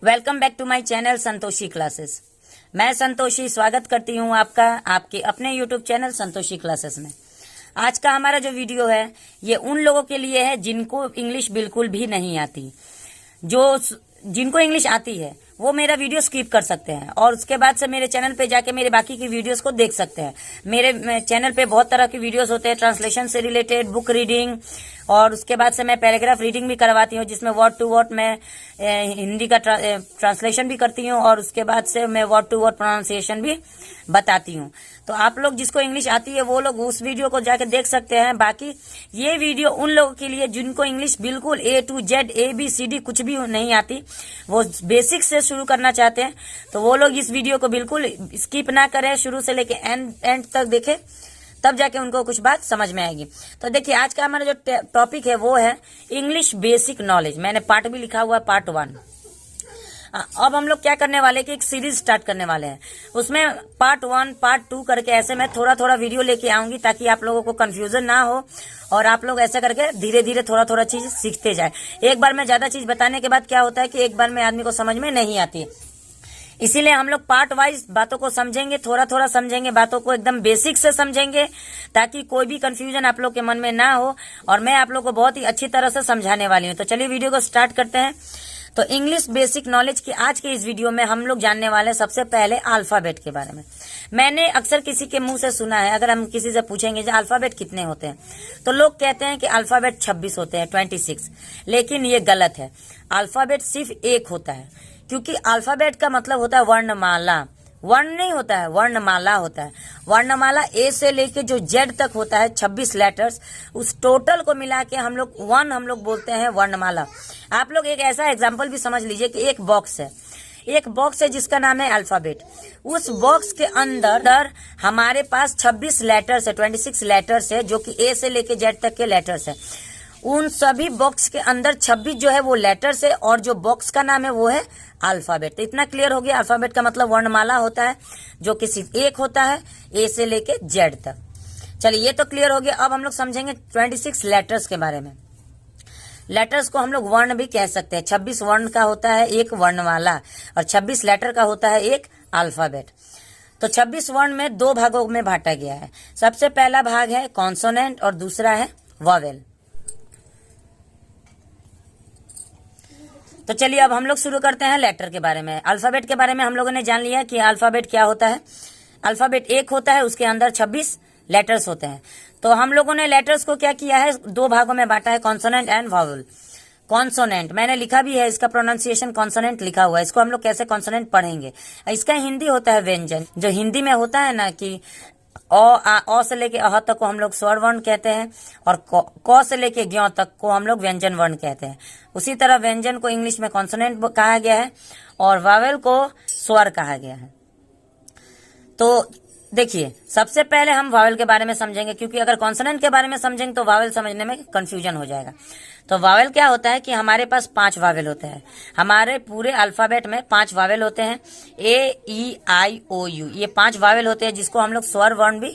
Welcome back to my channel Santoshi classes. मैं संतोषी स्वागत करती हूँ आपका आपके अपने यूट्यूब चैनल संतोषी क्लासेस में। आज का हमारा जो वीडियो है ये उन लोगों के लिए है जिनको इंग्लिश बिल्कुल भी नहीं आती। जिनको इंग्लिश आती है वो मेरा वीडियो स्किप कर सकते हैं और उसके बाद से मेरे चैनल पे जाके मेरे बाकी की वीडियोस को देख सकते हैं। मेरे चैनल पे बहुत तरह की वीडियोस होते हैं, ट्रांसलेशन से रिलेटेड, बुक रीडिंग, और उसके बाद से मैं पैराग्राफ रीडिंग भी करवाती हूँ जिसमें वर्ड टू वर्ड मैं हिंदी का ट्रांसलेशन भी करती हूँ और उसके बाद से मैं वर्ड टू वर्ड प्रोनाउंसिएशन भी बताती हूँ। तो आप लोग जिसको इंग्लिश आती है वो लोग उस वीडियो को जाके देख सकते हैं। बाकी ये वीडियो उन लोगों के लिए जिनको इंग्लिश बिल्कुल A to Z ABCD कुछ भी नहीं आती, वो बेसिक से शुरू करना चाहते हैं, तो वो लोग इस वीडियो को बिल्कुल स्किप ना करें, शुरू से लेके एंड तक देखें, तब जाके उनको कुछ बात समझ में आएगी। तो देखिए आज का हमारा जो टॉपिक है वो है इंग्लिश बेसिक नॉलेज। मैंने पार्ट भी लिखा हुआ है, पार्ट 1। अब हम लोग क्या करने वाले कि एक सीरीज स्टार्ट करने वाले हैं, उसमें पार्ट 1 पार्ट 2 करके ऐसे मैं थोड़ा थोड़ा वीडियो लेके आऊंगी ताकि आप लोगों को कंफ्यूजन ना हो और आप लोग ऐसा करके धीरे धीरे थोड़ा थोड़ा चीज सीखते जाए। एक बार में ज्यादा चीज बताने के बाद क्या होता है कि एक बार में आदमी को समझ में नहीं आती, इसीलिए हम लोग पार्ट वाइज बातों को समझेंगे, थोड़ा थोड़ा समझेंगे, बातों को एकदम बेसिक से समझेंगे ताकि कोई भी कंफ्यूजन आप लोग के मन में ना हो और मैं आप लोग को बहुत ही अच्छी तरह से समझाने वाली हूँ। तो चलिए वीडियो को स्टार्ट करते हैं। तो इंग्लिश बेसिक नॉलेज की आज के इस वीडियो में हम लोग जानने वाले हैं सबसे पहले अल्फाबेट के बारे में। मैंने अक्सर किसी के मुंह से सुना है, अगर हम किसी से पूछेंगे कि अल्फाबेट कितने होते हैं तो लोग कहते हैं कि अल्फाबेट 26 होते हैं, 26, लेकिन ये गलत है। अल्फाबेट सिर्फ एक होता है, क्योंकि अल्फाबेट का मतलब होता है वर्णमाला। वर्ण नहीं होता है, वर्णमाला होता है। वर्णमाला ए से लेके जो जेड तक होता है 26 लेटर्स, उस टोटल को मिला के हम लोग बोलते हैं वर्णमाला। आप लोग एक ऐसा एग्जांपल भी समझ लीजिए कि एक बॉक्स है जिसका नाम है अल्फाबेट। उस बॉक्स के अंदर हमारे पास 26 लेटर्स है, 26 लेटर्स है जो कि ए से लेके जेड तक के लेटर्स है। उन सभी बॉक्स के अंदर 26 जो है वो लेटर्स है और जो बॉक्स का नाम है वो है अल्फाबेट। तो इतना क्लियर हो गया, अल्फाबेट का मतलब वर्णमाला होता है जो कि सिर्फ एक होता है ए से लेके जेड तक। चलिए ये तो क्लियर हो गया। अब हम लोग समझेंगे 26 लेटर्स के बारे में। लेटर्स को हम लोग वर्ण भी कह सकते हैं। 26 वर्ण का होता है एक वर्णमाला और 26 लेटर का होता है एक अल्फाबेट। तो 26 वर्ण में 2 भागों में बांटा गया है। सबसे पहला भाग है कॉन्सोनेंट और दूसरा है वॉवेल। तो चलिए अब हम लोग शुरू करते हैं लेटर के बारे में। अल्फाबेट के बारे में हम लोगों ने जान लिया कि अल्फाबेट क्या होता है। अल्फाबेट एक होता है, उसके अंदर 26 लेटर्स होते हैं। तो हम लोगों ने लेटर्स को क्या किया है, 2 भागों में बांटा है, कॉन्सोनेंट एंड वॉवेल। कॉन्सोनेंट मैंने लिखा भी है, इसका प्रोनाउंसिएशन कॉन्सोनेंट लिखा हुआ है। इसको हम लोग कैसे कॉन्सोनेंट पढ़ेंगे, इसका हिंदी होता है व्यंजन। जो हिंदी में होता है ना कि अ से लेके अह तक को हम लोग स्वर वर्ण कहते हैं और क से लेके ज्ञ तक को हम लोग व्यंजन वर्ण कहते हैं। उसी तरह व्यंजन को इंग्लिश में कॉन्सोनेंट कहा गया है और वावेल को स्वर कहा गया है। तो देखिए सबसे पहले हम वावेल के बारे में समझेंगे, क्योंकि अगर कॉन्सोनेंट के बारे में समझेंगे तो वावेल समझने में कंफ्यूजन हो जाएगा। तो वावेल क्या होता है कि हमारे पास 5 वावेल होते हैं। हमारे पूरे अल्फाबेट में 5 वावेल होते हैं, A-E-I-O-U, ये 5 वावेल होते हैं जिसको हम लोग स्वर वर्ण भी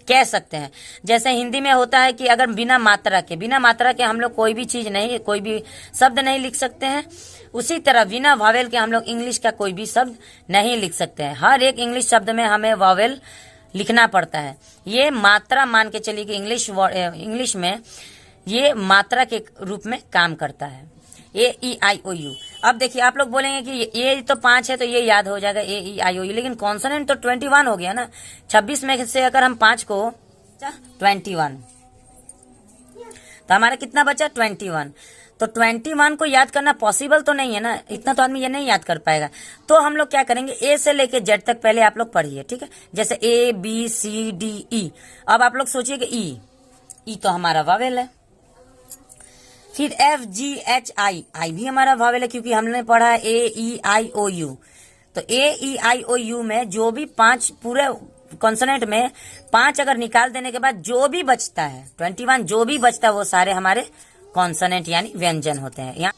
कह सकते हैं। जैसे हिंदी में होता है कि अगर बिना मात्रा के हम लोग कोई भी शब्द नहीं लिख सकते हैं, उसी तरह बिना वावेल के हम लोग इंग्लिश का कोई भी शब्द नहीं लिख सकते हैं। हर एक इंग्लिश शब्द में हमें वावेल लिखना पड़ता है। ये मात्रा मान के चलिए कि इंग्लिश में ये मात्रा के रूप में काम करता है, A-E-I-O-U। अब देखिए आप लोग बोलेंगे कि ये तो 5 है तो ये याद हो जाएगा A-E-I-O-U, लेकिन कॉन्सोनेंट तो 21 हो गया ना। 26 में से अगर हम 5 को 21 तो हमारा कितना बचा 21। तो 21 को याद करना पॉसिबल तो नहीं है ना, इतना तो आदमी ये नहीं याद कर पाएगा। तो हम लोग क्या करेंगे, ए से लेके जेड तक पहले आप लोग पढ़िए, ठीक है। जैसे A-B-C-D-E। अब आप लोग सोचिए कि ई तो हमारा वावेल है। फिर F-G-H-I भी हमारा वावेल है, क्योंकि हमने पढ़ा है A-E-I-O-U। तो A-E-I-O-U में जो भी 5 पूरे कॉन्सोनेंट में 5 अगर निकाल देने के बाद जो भी बचता है 21, जो भी बचता है वो सारे हमारे कॉन्सोनेंट यानी व्यंजन होते हैं। यहाँ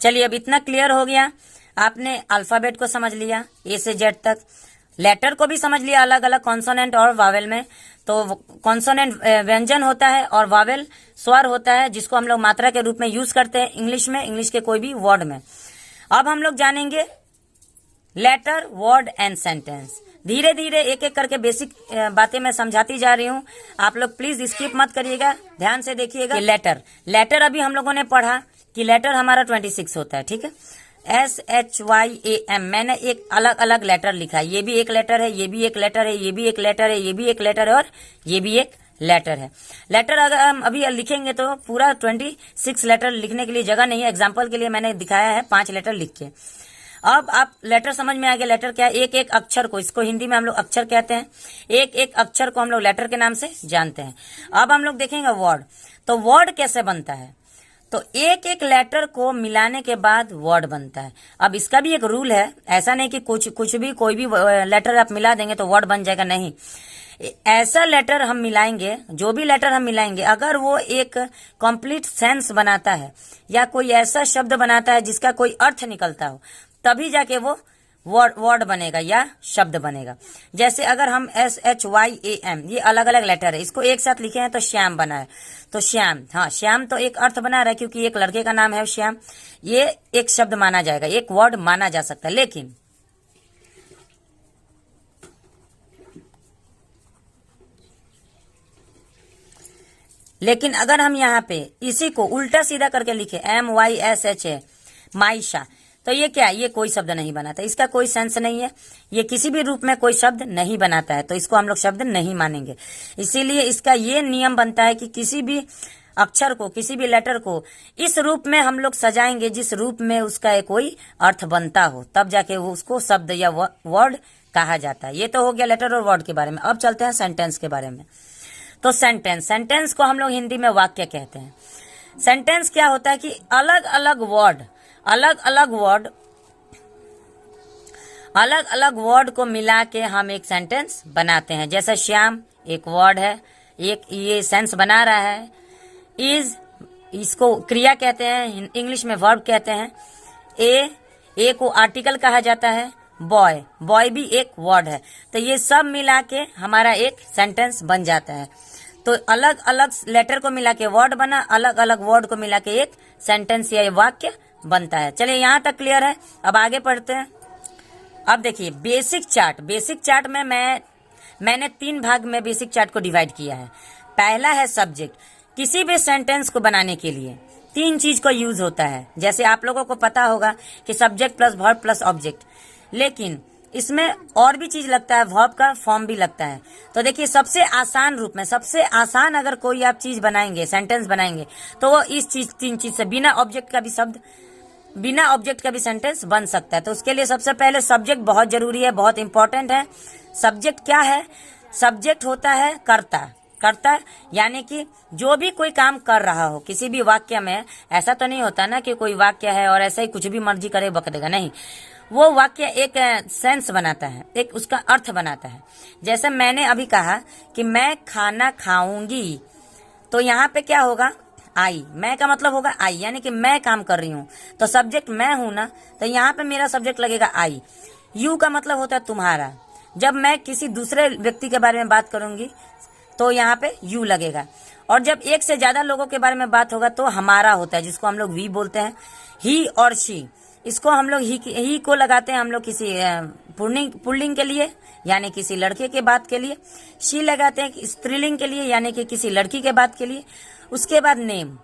चलिए अब इतना क्लियर हो गया, आपने अल्फाबेट को समझ लिया ए से जेड तक, लेटर को भी समझ लिया अलग अलग कॉन्सोनेंट और वावेल में। तो कॉन्सोनेंट व्यंजन होता है और वावेल स्वर होता है, जिसको हम लोग मात्रा के रूप में यूज करते हैं इंग्लिश के कोई भी वर्ड में। अब हम लोग जानेंगे लेटर, वर्ड एंड सेंटेंस। धीरे धीरे एक एक करके बेसिक बातें मैं समझाती जा रही हूँ, आप लोग प्लीज स्किप मत करिएगा, ध्यान से देखिएगा। लेटर अभी हम लोगों ने पढ़ा कि लेटर हमारा 26 होता है, ठीक है। SHYAM, मैंने एक अलग अलग लेटर लिखा है, ये भी एक लेटर है, ये भी एक लेटर है, ये भी एक लेटर है, ये भी एक लेटर है और ये भी एक लेटर है। लेटर अगर हम अभी लिखेंगे तो पूरा 26 लेटर लिखने के लिए जगह नहीं है, एग्जाम्पल के लिए मैंने दिखाया है 5 लेटर लिख के। अब आप लेटर समझ में आ गया, लेटर क्या है, एक एक अक्षर को, इसको हिंदी में हम लोग अक्षर कहते हैं, एक एक अक्षर को हम लोग लेटर के नाम से जानते हैं। अब हम लोग देखेंगे वर्ड, तो वर्ड कैसे बनता है, तो एक एक लेटर को मिलाने के बाद वर्ड बनता है। अब इसका भी एक रूल है, ऐसा नहीं कि कुछ भी कोई भी लेटर आप मिला देंगे तो वर्ड बन जाएगा, नहीं। ऐसा लेटर हम मिलाएंगे, जो भी लेटर हम मिलाएंगे, अगर वो एक कंप्लीट सेंस बनाता है या कोई ऐसा शब्द बनाता है जिसका कोई अर्थ निकलता हो, तभी जाके वो वर्ड बनेगा या शब्द बनेगा। जैसे अगर हम SHYAM, ये अलग अलग लेटर है, इसको एक साथ लिखे हैं तो श्याम बना है, तो श्याम, हाँ श्याम तो एक अर्थ बना रहा है क्योंकि एक लड़के का नाम है श्याम, ये एक शब्द माना जाएगा, एक वर्ड माना जा सकता है। लेकिन अगर हम यहाँ पे इसी को उल्टा सीधा करके लिखे MYSHA, माइशा, तो ये क्या है, ये कोई शब्द नहीं बनाता, इसका कोई सेंस नहीं है, ये किसी भी रूप में कोई शब्द नहीं बनाता है, तो इसको हम लोग शब्द नहीं मानेंगे। इसीलिए इसका ये नियम बनता है कि किसी भी अक्षर को, किसी भी लेटर को इस रूप में हम लोग सजाएंगे जिस रूप में उसका कोई अर्थ बनता हो, तब जाके वो उसको शब्द या वर्ड कहा जाता है। ये तो हो गया लेटर और वर्ड के बारे में। अब चलते हैं सेंटेंस के बारे में। तो सेंटेंस को हम लोग हिंदी में वाक्य कहते हैं। सेंटेंस क्या होता है कि अलग अलग वर्ड को मिला के हम एक सेंटेंस बनाते हैं। जैसे श्याम एक वर्ड है, एक ये सेंस बना रहा है। इज, इसको क्रिया कहते हैं, इंग्लिश में वर्ब कहते हैं। ए को आर्टिकल कहा जाता है। बॉय भी एक वर्ड है। तो ये सब मिला के हमारा एक सेंटेंस बन जाता है। तो अलग अलग लेटर को मिला के वर्ड बना, अलग अलग वर्ड को मिला के एक सेंटेंस या वाक्य बनता है। चलिए यहाँ तक क्लियर है। अब आगे पढ़ते हैं। अब देखिए बेसिक चार्ट में मैंने 3 भाग में बेसिक चार्ट को डिवाइड किया है। पहला है सब्जेक्ट। किसी भी सेंटेंस को बनाने के लिए 3 चीज का यूज होता है। जैसे आप लोगों को पता होगा कि subject plus verb plus object, लेकिन इसमें और भी चीज लगता है, वर्ब का फॉर्म भी लगता है। तो देखिए सबसे आसान रूप में, सबसे आसान अगर कोई आप चीज बनाएंगे, सेंटेंस बनाएंगे, तो वो इस 3 चीज से बिना ऑब्जेक्ट का भी सेंटेंस बन सकता है। तो उसके लिए सबसे पहले सब्जेक्ट बहुत जरूरी है, बहुत इंपॉर्टेंट है। सब्जेक्ट क्या है? सब्जेक्ट होता है कर्ता, यानी कि जो भी कोई काम कर रहा हो किसी भी वाक्य में। ऐसा तो नहीं होता ना कि कोई वाक्य है और ऐसा ही कुछ भी मर्जी करे बक देगा, नहीं। वो वाक्य एक सेंस बनाता है, एक उसका अर्थ बनाता है। जैसे मैंने अभी कहा कि मैं खाना खाऊंगी, तो यहाँ पे क्या होगा? आई। मैं का मतलब होगा आई, यानी कि मैं काम कर रही हूँ, तो सब्जेक्ट मैं हूं ना, तो यहाँ पे मेरा सब्जेक्ट लगेगा आई। यू का मतलब होता है तुम्हारा। जब मैं किसी दूसरे व्यक्ति के बारे में बात करूंगी तो यहाँ पे यू लगेगा। और जब एक से ज्यादा लोगों के बारे में बात होगा तो हमारा होता है, जिसको हम लोग वी बोलते हैं। ही और शी, इसको हम लोग ही को लगाते हैं हम लोग किसी पुल्लिंग के लिए, यानी किसी लड़के के बात के लिए। शी लगाते हैं स्त्रीलिंग के लिए, यानी कि किसी लड़की के बात के लिए। उसके बाद नेम,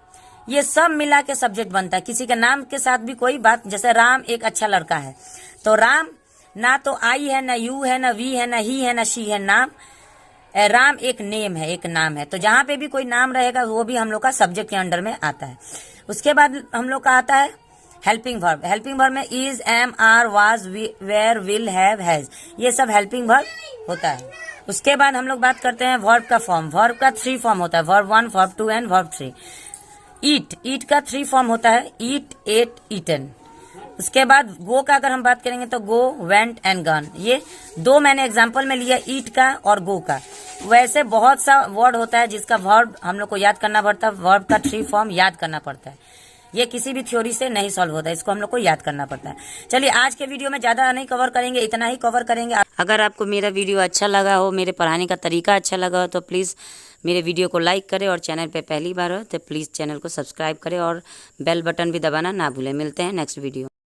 ये सब मिला के सब्जेक्ट बनता है। किसी के नाम के साथ भी कोई बात, जैसे राम एक अच्छा लड़का है, तो राम ना तो आई है, ना यू है, ना वी है, ना ही है, ना शी है, नाम। राम एक नेम है, एक नाम है। तो जहां पे भी कोई नाम रहेगा वो भी हम लोग का सब्जेक्ट के अंडर में आता है। उसके बाद हम लोग का आता है हेल्पिंग वर्ब। हेल्पिंग वर्ब में is, am, are, was, were, will, have, has, ये सब हेल्पिंग वर्ब होता है। उसके बाद हम लोग बात करते हैं वर्ब का फॉर्म। वर्ब का 3 फॉर्म होता है, वर्ब 1, वर्ब 2 एंड वर्ब 3। ईट का 3 फॉर्म होता है, ईट, एट, ईटन। उसके बाद गो का अगर हम बात करेंगे तो गो, वेंट एंड गन। ये 2 मैंने एग्जांपल में लिया, ईट का और गो का। वैसे बहुत सा वर्ड होता है जिसका वर्ब हम लोग को याद करना पड़ता है, वर्ब का 3 फॉर्म याद करना पड़ता है। ये किसी भी थ्योरी से नहीं सॉल्व होता है, इसको हम लोग को याद करना पड़ता है। चलिए आज के वीडियो में ज्यादा नहीं कवर करेंगे, इतना ही कवर करेंगे। अगर आपको मेरा वीडियो अच्छा लगा हो, मेरे पढ़ाने का तरीका अच्छा लगा हो, तो प्लीज़ मेरे वीडियो को लाइक करें, और चैनल पे पहली बार हो तो प्लीज़ चैनल को सब्सक्राइब करें और बेल बटन भी दबाना ना भूलें। मिलते हैं नेक्स्ट वीडियो।